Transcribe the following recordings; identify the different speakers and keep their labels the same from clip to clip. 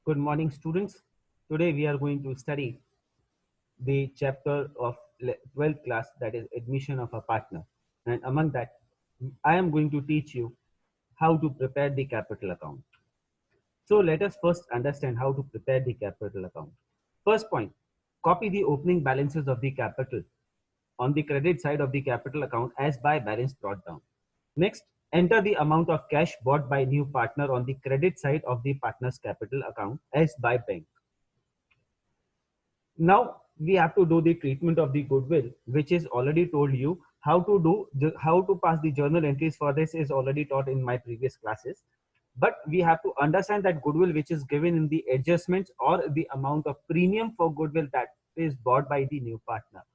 Speaker 1: Good morning, students. Today we are going to study the chapter of 12th class, that is admission of a partner. And among that, I am going to teach you how to prepare the capital account. So let us first understand how to prepare the capital account. First point, copy the opening balances of the capital on the credit side of the capital account as by balance brought down. Next, enter the amount of cash bought by new partner on the credit side of the partner's capital account as by bank. Now we have to do the treatment of the goodwill, which is already told you how to do. How to pass the journal entries for this is already taught in my previous classes. But we have to understand that goodwill which is given in the adjustments or the amount of premium for goodwill that is bought by the new partner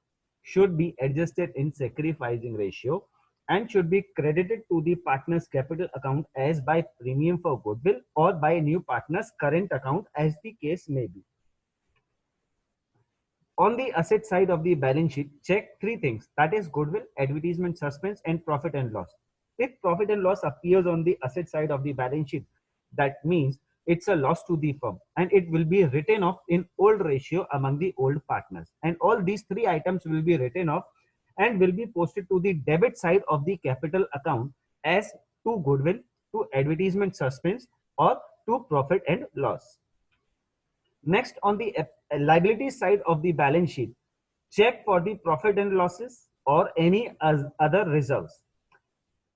Speaker 1: should be adjusted in sacrificing ratio and should be credited to the partner's capital account as by premium for goodwill or by new partner's current account as the case may be. On the asset side of the balance sheet, check three things, that is goodwill, advertisement suspense, and profit and loss. If profit and loss appears on the asset side of the balance sheet, that means it's a loss to the firm and it will be written off in old ratio among the old partners. And all these three items will be written off and will be posted to the debit side of the capital account as to goodwill, to advertisement suspense, or to profit and loss. Next, on the liability side of the balance sheet, check for the profit and losses or any other reserves.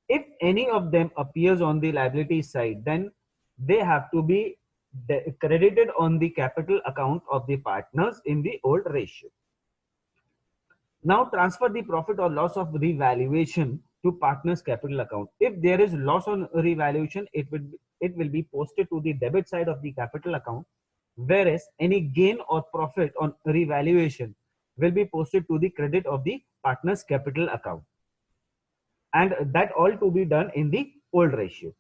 Speaker 1: If any of them appears on the liability side, then they have to be credited on the capital account of the partners in the old ratio. Now transfer the profit or loss of revaluation to partners capital account. If there is loss on revaluation, it will be posted to the debit side of the capital account, whereas any gain or profit on revaluation will be posted to the credit of the partner's capital account, and that all to be done in the old ratio.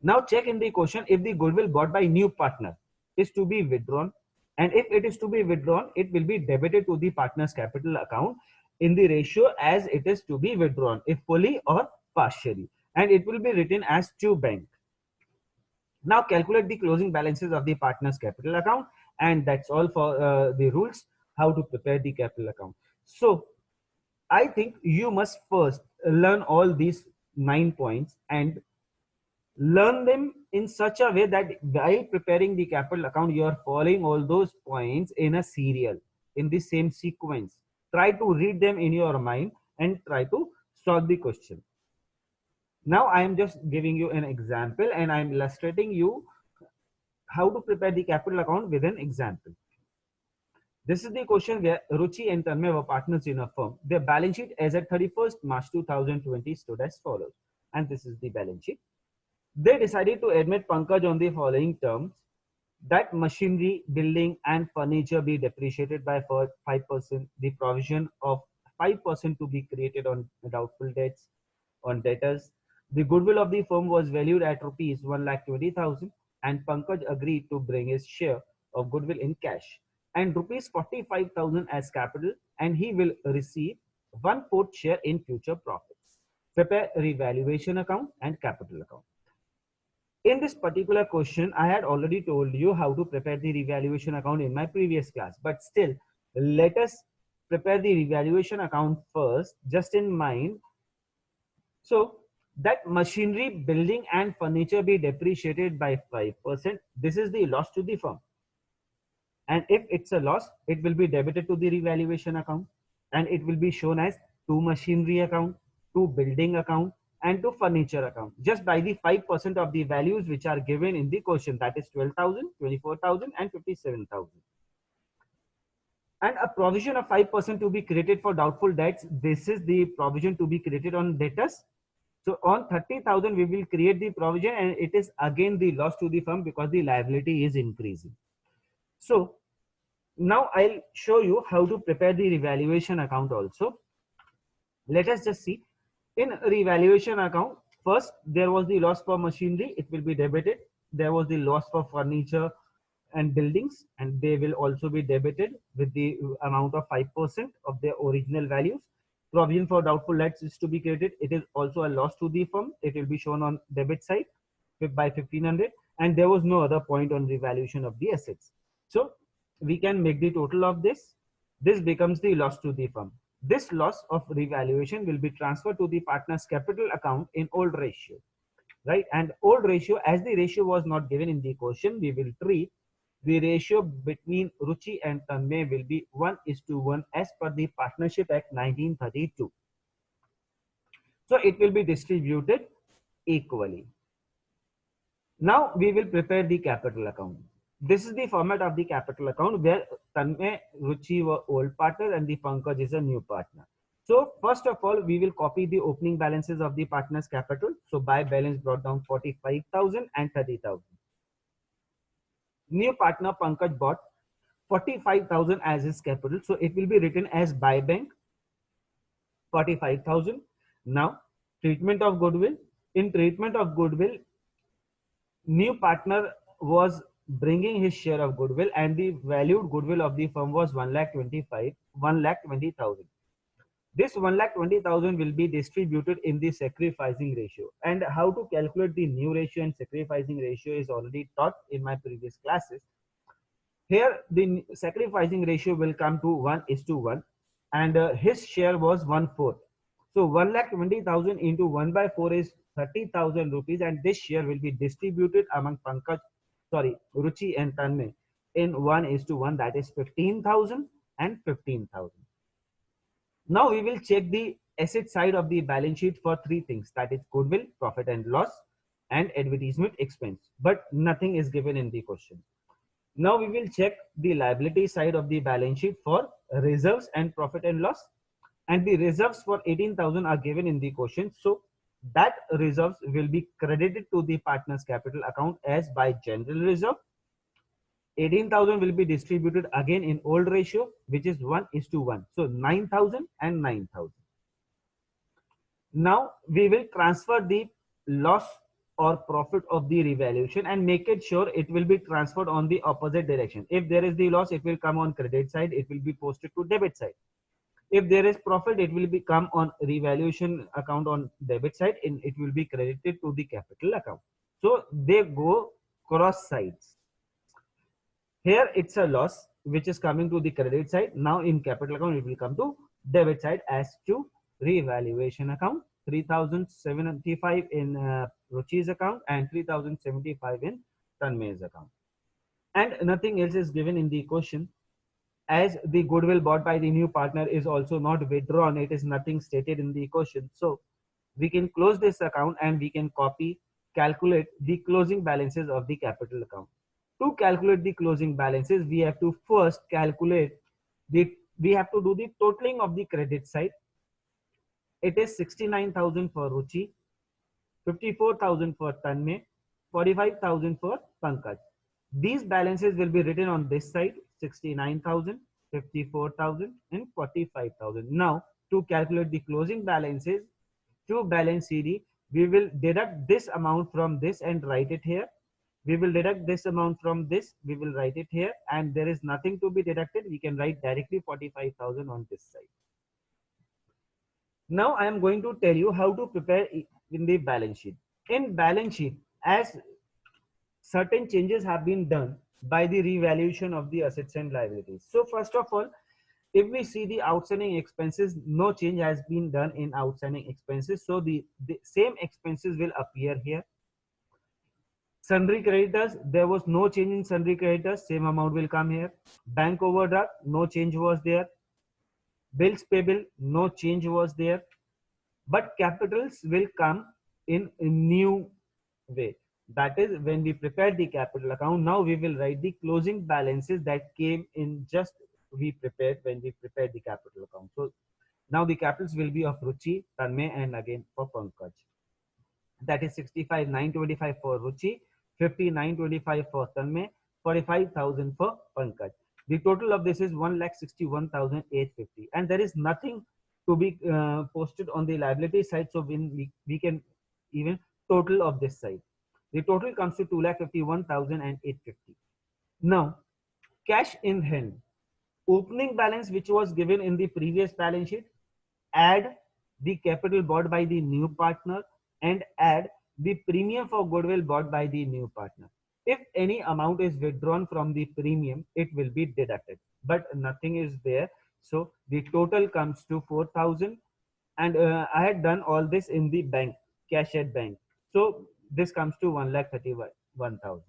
Speaker 1: Now check in the question if the goodwill bought by new partner is to be withdrawn, and if it is to be withdrawn, it will be debited to the partner's capital account in the ratio as it is to be withdrawn, if fully or partially, and it will be written as to bank. Now calculate the closing balances of the partner's capital account, and that's all for the rules how to prepare the capital account. So I think you must first learn all these 9 points and learn them in such a way that while preparing the capital account, you are following all those points in a serial, in the same sequence. Try to read them in your mind and try to solve the question. Now I am just giving you an example and I am illustrating you how to prepare the capital account with an example. This is the question where Ruchi and Tanmay were partners in a firm. Their balance sheet as at 31st March 2020 stood as follows. And this is the balance sheet. They decided to admit Pankaj on the following terms: that machinery, building, and furniture be depreciated by 5%, the provision of 5% to be created on doubtful debts, on debtors. The goodwill of the firm was valued at rupees 1,20,000, and Pankaj agreed to bring his share of goodwill in cash and rupees 45,000 as capital, and he will receive 1/4 share in future profits. Prepare revaluation account and capital account. In this particular question, I had already told you how to prepare the revaluation account in my previous class, but still, let us prepare the revaluation account first, just in mind. So, that machinery, building, and furniture be depreciated by 5%. This is the loss to the firm. And if it's a loss, it will be debited to the revaluation account, and it will be shown as to machinery account, to building account, and to furniture account, just by the 5% of the values which are given in the question, that is 12,000, 24,000, and 57,000. And a provision of 5% to be created for doubtful debts. This is the provision to be created on debtors. So on 30,000, we will create the provision, and it is again the loss to the firm because the liability is increasing. So now I'll show you how to prepare the revaluation account also. Let us just see. In revaluation account, first there was the loss for machinery, it will be debited. There was the loss for furniture and buildings, and they will also be debited with the amount of 5% of their original values. Provision for doubtful debts is to be created. It is also a loss to the firm. It will be shown on debit side by 1,500. and there was no other point on revaluation of the assets. So we can make the total of this. This becomes the loss to the firm. This loss of revaluation will be transferred to the partner's capital account in old ratio, right? And old ratio, as the ratio was not given in the question, we will treat the ratio between Ruchi and Tanmay will be 1:1 as per the Partnership Act 1932. So it will be distributed equally. Now we will prepare the capital account. This is the format of the capital account where Tanmay, Ruchi were old partner and the Pankaj is a new partner. So first of all, we will copy the opening balances of the partner's capital. So buy balance brought down 45,000 and 30,000. New partner Pankaj bought 45,000 as his capital. So it will be written as buy bank 45,000. Now treatment of goodwill. In treatment of goodwill, new partner was bringing his share of goodwill and the valued goodwill of the firm was 1,20,000. This 1,20,000 will be distributed in the sacrificing ratio, and how to calculate the new ratio and sacrificing ratio is already taught in my previous classes. Here the sacrificing ratio will come to 1:1 and his share was 1/4. So 1,20,000 into 1/4 is 30,000 rupees, and this share will be distributed among Ruchi and Tanmay in 1:1, that is 15,000 and 15,000. Now we will check the asset side of the balance sheet for three things, that is goodwill, profit and loss, and advertisement expense, but nothing is given in the question. Now we will check the liability side of the balance sheet for reserves and profit and loss, and the reserves for 18,000 are given in the question. So that reserves will be credited to the partner's capital account as by general reserve. 18,000 will be distributed again in old ratio, which is 1:1. So 9,000 and 9,000. Now we will transfer the loss or profit of the revaluation and make it sure it will be transferred on the opposite direction. If there is the loss, it will come on credit side, it will be posted to debit side. If there is profit, it will become on revaluation account on debit side and it will be credited to the capital account. So they go cross sides. Here it's a loss which is coming to the credit side. Now in capital account, it will come to debit side as to revaluation account. 3,075 in Ruchi's account and 3,075 in Tanmay's account. And nothing else is given in the question. As the goodwill bought by the new partner is also not withdrawn, it is nothing stated in the question. So we can close this account and we can calculate the closing balances of the capital account. To calculate the closing balances, we have to first we have to do the totaling of the credit side. It is 69,000 for Ruchi, 54,000 for Tanmay, 45,000 for Pankaj. These balances will be written on this side: 69,000, 54,000 and 45,000. Now to calculate the closing balances, to balance CD, we will deduct this amount from this and write it here. We will deduct this amount from this, we will write it here, and there is nothing to be deducted. We can write directly 45,000 on this side. Now I am going to tell you how to prepare in the balance sheet. In balance sheet, as certain changes have been done by the revaluation of the assets and liabilities. So first of all, if we see the outstanding expenses, no change has been done in outstanding expenses. So the same expenses will appear here. Sundry creditors, there was no change in sundry creditors, same amount will come here. Bank overdraft, no change was there. Bills payable, no change was there. But capitals will come in a new way. That is, when we prepare the capital account, now we will write the closing balances that came in just we prepared when we prepared the capital account. So now the capitals will be of Ruchi, Tanmay and again for Pankaj. That is 65,925 for Ruchi, 59,25 for Tanmay, 45,000 for Pankaj. The total of this is 1,61,850, and there is nothing to be posted on the liability side. So when we can even total of this side. The total comes to 2,51,850. Now, cash in hand. Opening balance which was given in the previous balance sheet, add the capital bought by the new partner and add the premium for goodwill bought by the new partner. If any amount is withdrawn from the premium, it will be deducted, but nothing is there. So the total comes to 4,000. And I had done all this in the bank, cash at bank. So this comes to 1,31,000.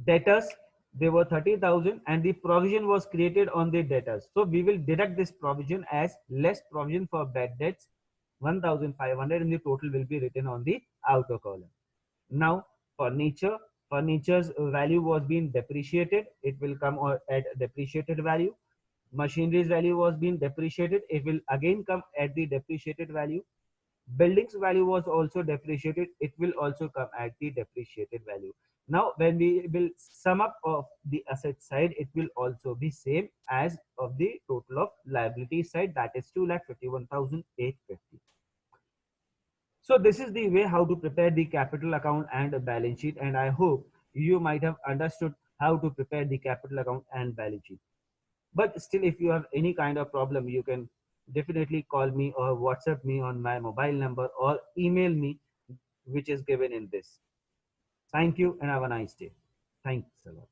Speaker 1: Debtors, they were 30,000 and the provision was created on the debtors. So we will deduct this provision as less provision for bad debts, 1,500, and the total will be written on the outer column. Now furniture, furniture's value was being depreciated. It will come at depreciated value. Machinery's value was being depreciated. It will again come at the depreciated value. Buildings value was also depreciated. It will also come at the depreciated value. Now when we will sum up of the asset side, it will also be same as of the total of liability side, that is 2,51,850. So this is the way how to prepare the capital account and a balance sheet, and I hope you might have understood how to prepare the capital account and balance sheet. But still, if you have any kind of problem, you can definitely call me or WhatsApp me on my mobile number or email me, which is given in this. Thank you and have a nice day. Thanks a lot.